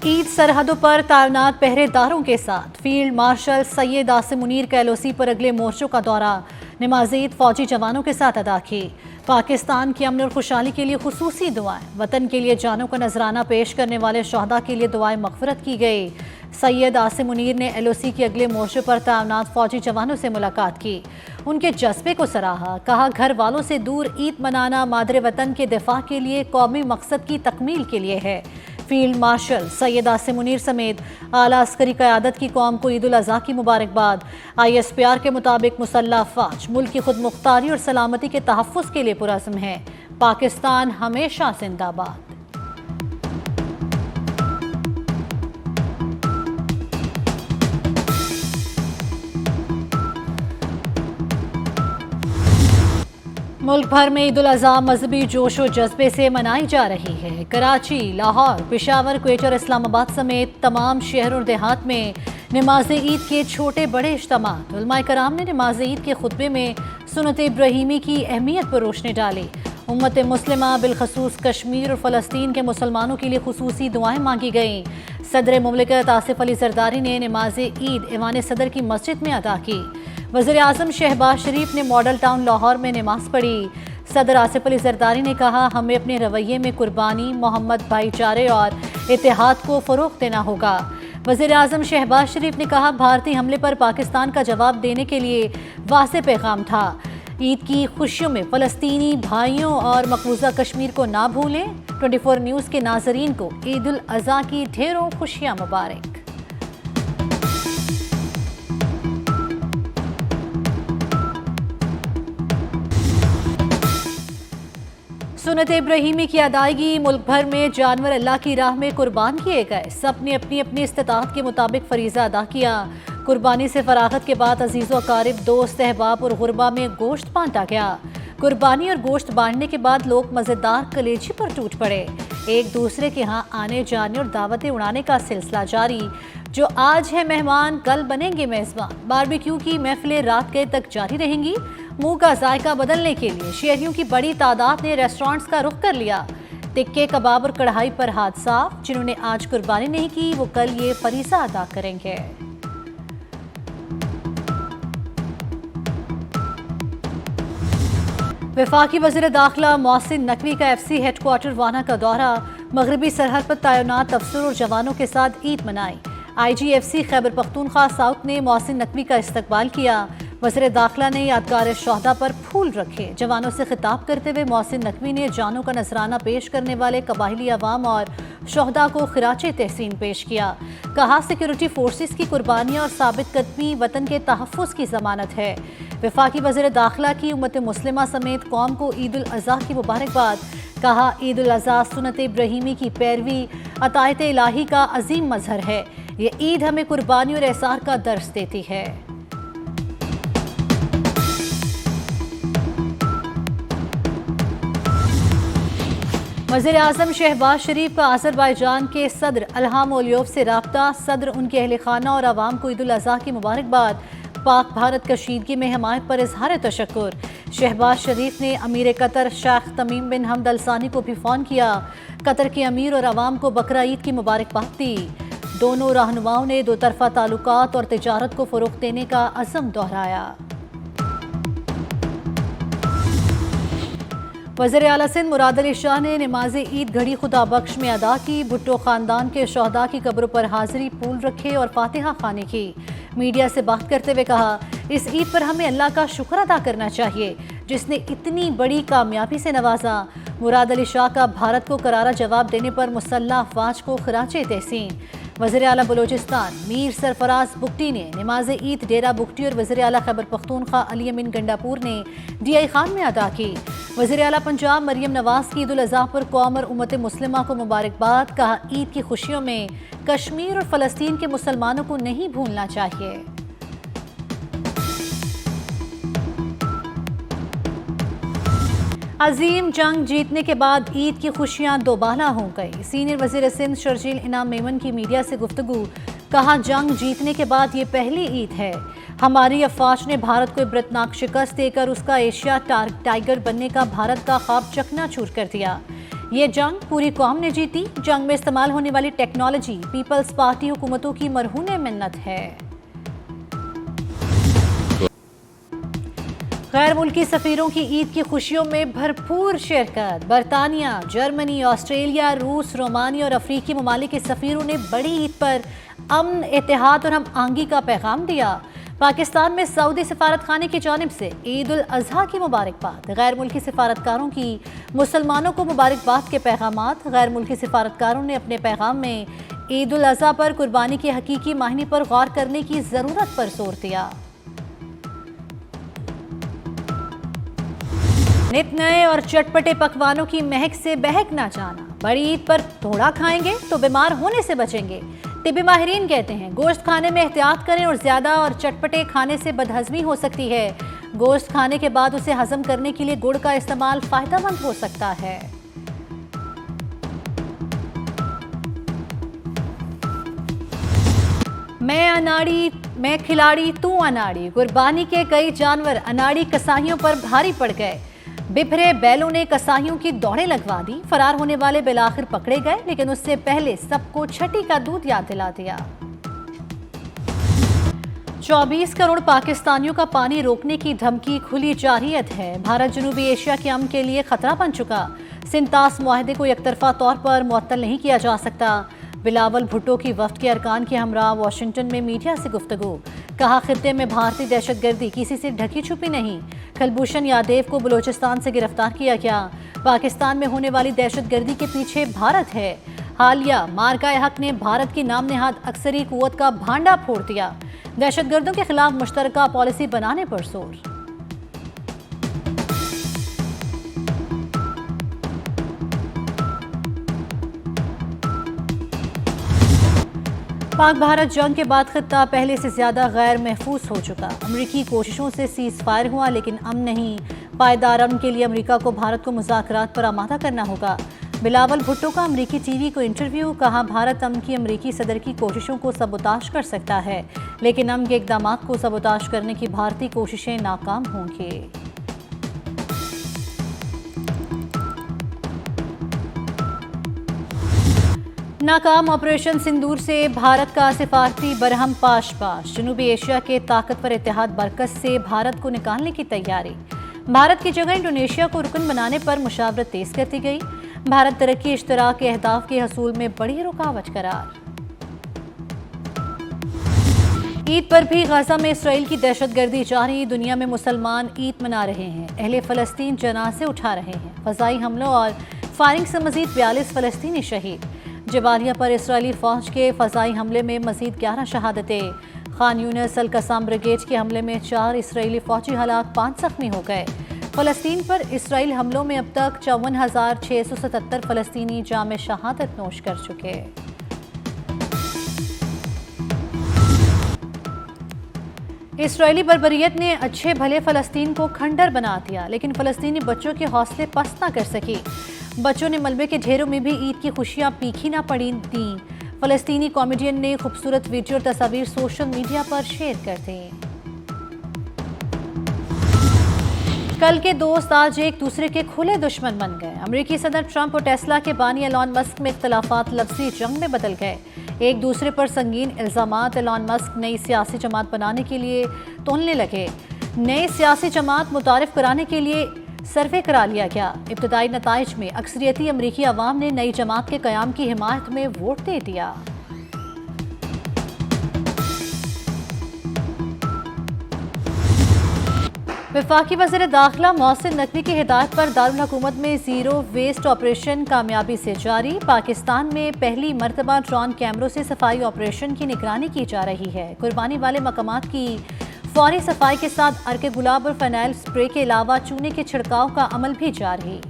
ईद सरहदों पर तैनात पहरेदारों के साथ फील्ड मार्शल सैयद आसिम मुनीर का LOC पर अगले मोर्चों का दौरा। नमाज ईद फौजी जवानों के साथ अदा की। पाकिस्तान की अमन और खुशहाली के लिए खुसूसी दुआएं। वतन के लिए जानों का नजराना पेश करने वाले शहदा के लिए दुआएं मगफरत की गई। सैयद आसिम मुनीर ने LOC के अगले मोर्चे पर तैनात फौजी जवानों से मुलाकात की। उनके जज्बे को सराहा। कहा, घर वालों से दूर ईद मनाना मादरे वतन के दिफा के लिए, कौमी मकसद की तकमील के लिए है। फील्ड मार्शल सैयद आसिम मुनीर समेत आला अस्करी क़यादत की कौम को ईद उल अज़हा की मुबारकबाद। ISPR के मुताबिक मुसल्लह अफ़वाज मुल्क की खुद मुख्तारी और सलामती के तहफ़्फ़ुज़ के लिए पुरअज़्म है। पाकिस्तान हमेशा जिंदाबाद। मुल्क भर में ईद उल अज़हा मजहबी जोश और जज्बे से मनाई जा रही है। कराची, लाहौर, पेशावर, क्वेटा और इस्लामाबाद समेत तमाम शहर और देहात में नमाज ईद के छोटे बड़े इज्तिमात। उलमाए कराम ने नमाज ईद के खुतबे में सुन्नत इब्राहीमी की अहमियत पर रोशनी डाली। उम्मत मुस्लिमा बिलखसूस कश्मीर और फ़लस्तीन के मुसलमानों के लिए खुसूसी दुआएं मांगी गईं। सदर मुमलिकत आसिफ अली जरदारी ने नमाज ईद ईवान सदर की मस्जिद में अदा की। वज़ीर आज़म शहबाज शरीफ ने मॉडल टाउन लाहौर में नमाज पढ़ी। सदर आसिफ अली जरदारी ने कहा, हमें अपने रवैये में कुर्बानी, मोहम्मद, भाईचारे और इत्तेहाद को फ़रोग़ देना होगा। वज़ीर आज़म शहबाज शरीफ ने कहा, भारतीय हमले पर पाकिस्तान का जवाब देने के लिए वाज़ेह पैगाम था। ईद की खुशियों में फ़लस्तीनी भाइयों और मकबूजा कश्मीर को ना भूलें। 24 न्यूज़ के नाज़रीन को ईद उल अज़हा की ढेरों खुशियाँ मुबारक। सुन्नत इब्राहीमी की अदायगी। मुल्क भर में जानवर अल्लाह की राह में कुर्बान किए गए। सब ने अपनी अपनी इस्तिताअत के मुताबिक फरीज़ा अदा किया। कुर्बानी से फरागत के बाद अजीज़ व अकारिब, दोस्त, अहबाब और गुरबा में गोश्त बांटा गया। कुर्बानी और गोश्त बांटने के बाद लोग मज़ेदार कलेजी पर टूट पड़े। एक दूसरे के यहाँ आने जाने और दावतें उड़ाने का सिलसिला जारी। जो आज है मेहमान, कल बनेंगे मेज़बान। बारबेक्यू की महफिलें रात गए तक जारी रहेंगी। मुंह का जायका बदलने के लिए शहरियों की बड़ी तादाद ने रेस्टोरेंट्स का रुख कर लिया। टिक्के, कबाब और कढ़ाई पर हाथ साफ। जिन्होंने आज कुर्बानी नहीं की, वो कल ये फरीज़ा अदा करेंगे। वफाकी वज़ीर दाखिला मोहसिन नकवी का FC हेडक्वार्टर वाना का दौरा। मगरबी सरहद पर तैनात अफसर और जवानों के साथ ईद मनाई। IGFC खैबर पख्तूनख्वा साउथ ने मोहसिन नकवी का इस्तकबाल किया। वज़ीर दाखिला ने यादगार शहदा पर फूल रखे। जवानों से खिताब करते हुए मोहसिन नकवी ने जानों का नजराना पेश करने वाले कबाइली अवाम और शहदा को खिराचे तहसीन पेश किया। कहा, सिक्योरिटी फोर्सेस की कुर्बानियाँ और साबित कदमी वतन के तहफ़्फ़ुज़ की ज़मानत है। वफाकी वज़ीर दाखिला की उम्मत मुस्लिमा समेत कौम को ईद उल अज़हा की मुबारकबाद। कहा, ईद उल अज़हा सुन्नत इब्राहीमी की पैरवी, अतायत इलाही का अजीम मजहर है। ये ईद हमें कुर्बानी और एसार का दर्स देती है। वज़ीर आज़म शहबाज शरीफ का अज़रबैजान के सदर इल्हाम अलियोव से राब्ता। सदर, उनके अहल खाना और आवाम को ईद उल अज़हा की मुबारकबाद। पाक भारत कशीदगी में हमायत पर इजहार तशक्कुर। शहबाज शरीफ ने अमीर कतर शेख तमीम बिन हमद अल सानी को भी फ़ोन किया। कतर के अमीर और आवाम को बकरा ईद की मुबारकबाद दी। दोनों रहनुमाओं ने दो तरफ़ा ताल्लुकात और तिजारत को फ़रोग़ देने का अज़म दोहराया। वज़ीर आला सिंध मुराद अली शाह ने नमाज ईद घड़ी खुदा बख्श में अदा की। भुट्टो ख़ानदान के शहदा की कब्रों पर हाजिरी, फूल रखे और फातिहा खाने की। मीडिया से बात करते हुए कहा, इस ईद पर हमें अल्लाह का शुक्र अदा करना चाहिए जिसने इतनी बड़ी कामयाबी से नवाजा। मुराद अली शाह का भारत को करारा जवाब देने पर मुसल्लह अफ़वाज को खिराचे तहसीन। वज़ीर आला बलोचिस्तान मीर सरफराज बुगटी ने नमाज ईद डेरा बुगटी और वज़ीर आला खैबर पख्तूनख्वा अली अमीन गंडापुर ने DI खान में अदा की। वज़ीर आला पंजाब मरियम नवाज़ की ईद उल अज़हा पर कौम और उम्मत मुस्लिमा को मुबारकबाद। कहा, ईद की खुशियों में कश्मीर और फ़लस्तीन के मुसलमानों को नहीं भूलना चाहिए। अजीम जंग जीतने के बाद ईद की खुशियां दोबाला हो गई। सीनियर वज़ीर सिंध शर्जील इनाम मेमन की मीडिया से गुफ्तगू। कहा, जंग जीतने के बाद ये पहली ईद है। हमारी अफवाज ने भारत को इबरतनाक शिकस्त देकर उसका एशिया टाइगर बनने का भारत का ख्वाब चकनाचूर कर दिया। ये जंग पूरी कौम ने जीती। जंग में इस्तेमाल होने वाली टेक्नोलॉजी पीपल्स पार्टी हुकूमतों की मरहून मिन्नत है। गैर मुल्की सफीरों की ईद की खुशियों में भरपूर शिरकत। बरतानिया, जर्मनी, ऑस्ट्रेलिया, रूस, रोमानिया और अफ्रीकी ममालिक के सफीरों ने बड़ी ईद पर अमन, इत्तेहाद और हम आहंगी का पैगाम दिया। पाकिस्तान में सऊदी सफारत खाने की जानिब से ईद उल अजहा की मुबारकबाद। गैर मुल्की सफारतकारों की मुसलमानों को मुबारकबाद के पैगामात। गैर मुल्की सफारतकारों ने अपने पैगाम में ईद उल अजहा पर कुर्बानी की हकीकी मायने पर गौर करने की ज़रूरत पर जोर दिया। नित नए और चटपटे पकवानों की महक से बहक ना जाना। बड़ी ईद पर थोड़ा खाएंगे तो बीमार होने से बचेंगे। तिब्बी माहिरीन कहते हैं गोश्त खाने में एहतियात करें और ज्यादा और चटपटे खाने से बदहजमी हो सकती है। गोश्त खाने के बाद उसे हजम करने के लिए गुड़ का इस्तेमाल फायदेमंद हो सकता है। मैं अनाड़ी, मैं खिलाड़ी, तू अनाड़ी। कुर्बानी के कई जानवर अनाड़ी कसाईयों पर भारी पड़ गए। बिफरे बैलों ने कसाईयों की दौड़ें लगवा दी। फरार होने वाले बिलाखिर पकड़े गए, लेकिन उससे पहले सबको छठी का दूध याद दिला दिया। 24 करोड़ पाकिस्तानियों का पानी रोकने की धमकी खुली जारियत है। भारत जनूबी एशिया के अमन के लिए खतरा बन चुका। सिंतास मुआहदे को एकतरफा तौर पर मुअत्तल नहीं किया जा सकता। बिलावल भुट्टो की वफ्द के अरकान के हमरा वाशिंगटन में मीडिया से गुफ्तगू। कहा खित्ते में भारतीय दहशतगर्दी किसी से ढकी छुपी नहीं। कुलभूषण यादव को बलूचिस्तान से गिरफ्तार किया गया। पाकिस्तान में होने वाली दहशतगर्दी के पीछे भारत है। हालिया मार्काए हक ने भारत की नाम नेहाद अक्सरी कुव्वत का भांडा फोड़ दिया। दहशतगर्दों के खिलाफ मुश्तरका पॉलिसी बनाने पर जोर। पाक भारत जंग के बाद खित्ता पहले से ज्यादा गैर महफूज हो चुका। अमरीकी कोशिशों से सीज फायर हुआ, लेकिन अमन नहीं। पायदार अमन के लिए अमरीका को भारत को मुज़ाकरात पर आमादा करना होगा। बिलावल भुट्टो का अमरीकी टीवी को इंटरव्यू। कहा भारत अमन की अमरीकी सदर की कोशिशों को सबोताश कर सकता है, लेकिन अमन के इक़दाम को सबोताश करने की भारतीय कोशिशें नाकाम होंगी। नाकाम ऑपरेशन सिंदूर से भारत का सिफारती बरहम पाश पाश। जनूबी एशिया के ताकतवर इत्तेहाद बरकत से भारत को निकालने की तैयारी। भारत की जगह इंडोनेशिया को रुकन बनाने पर मुशावरत तेज कर दी गई। भारत तरक्की इश्तराक के अहदाफ के हसूल में बड़ी रुकावट करार। ईद पर भी गाजा में इसराइल की दहशतगर्दी जारी। दुनिया में मुसलमान ईद मना रहे हैं। अहले फलस्तीन जनाजे उठा रहे हैं। फजाई हमलों और फायरिंग से मजीद 42 फलस्तीनी शहीद। जबालिया पर इसराइली फौज के फजाई हमले में मजीद 11 शहादतें। खान यूनिस अल कसाम ब्रिगेड के हमले में 4 इसराइली फौजी हलाक, 5 जख्मी हो गए। फलस्तीन पर इसराइल हमलों में अब तक 54,677 फलस्तीनी जाम शहादत नोश कर चुके। इसराइली बर्बरियत ने अच्छे भले फलस्तीन को खंडर बना दिया, लेकिन फलस्तीनी बच्चों के हौसले पस्त न कर सकी। बच्चों ने मलबे के ढेरों में भी ईद की खुशियां पीखी ना पड़ी थी। फलस्तीनी कॉमेडियन ने खूबसूरत वीडियो और तस्वीर सोशल मीडिया पर शेयर कर दी। कल के दोस्त आज एक दूसरे के खुले दुश्मन बन गए। अमेरिकी सदर ट्रंप और टेस्ला के बानी एलॉन मस्क में इख्तलाफात लफ्जी जंग में बदल गए। एक दूसरे पर संगीन इल्जामात। एलॉन मस्क नई सियासी जमात बनाने के लिए तोलने लगे। नई सियासी जमात मुतारिफ कराने के लिए सर्वे करा लिया गया। इब्तदाई नताइज में अक्सरियती अमरीकी अवाम ने नई जमात के क़याम की हिमायत में वोट दे दिया। वफाकी वज़ीर दाखिला मोहसिन नकवी की हिदायत पर दारुल हुकूमत में ज़ीरो वेस्ट ऑपरेशन कामयाबी से जारी। पाकिस्तान में पहली मरतबा ड्रोन कैमरों से सफाई ऑपरेशन की निगरानी की जा रही है। कुर्बानी वाले मकामात की फौरी सफाई के साथ अर्के गुलाब और फिनाइल स्प्रे के अलावा चूने के छिड़काव का अमल भी जारी।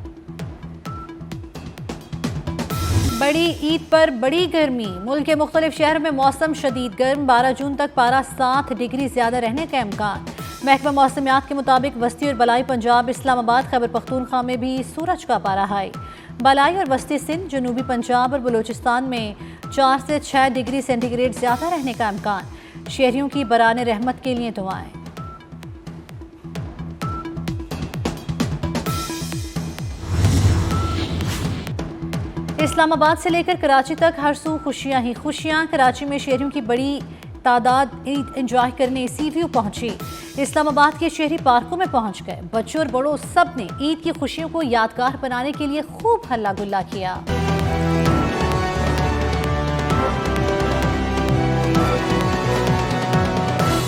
बड़ी ईद पर बड़ी गर्मी। मुल्क के मुख्तलिफ शहरों में मौसम शदीद गर्म। 12 जून तक पारा 7 डिग्री ज्यादा रहने का इम्कान। महकमा मौसमियात के मुताबिक वस्ती और बलाई पंजाब, इस्लामाबाद, खैबर पख्तूनख्वा में भी सूरज का पारा हाई। बलाई और वस्ती सिंध, जनूबी पंजाब और बलूचिस्तान में 4 से 6 डिग्री सेंटीग्रेड ज्यादा रहने का इम्कान। शहरियों की बराने रहमत के लिए दुआएं। इस्लामाबाद से लेकर कराची तक हर सू खुशियां ही खुशियां। कराची में शहरियों की बड़ी तादाद ईद एंजॉय करने सी व्यू पहुंची। इस्लामाबाद के शहरी पार्कों में पहुंच गए। बच्चों और बड़ों सब ने ईद की खुशियों को यादगार बनाने के लिए खूब हल्ला गुल्ला किया।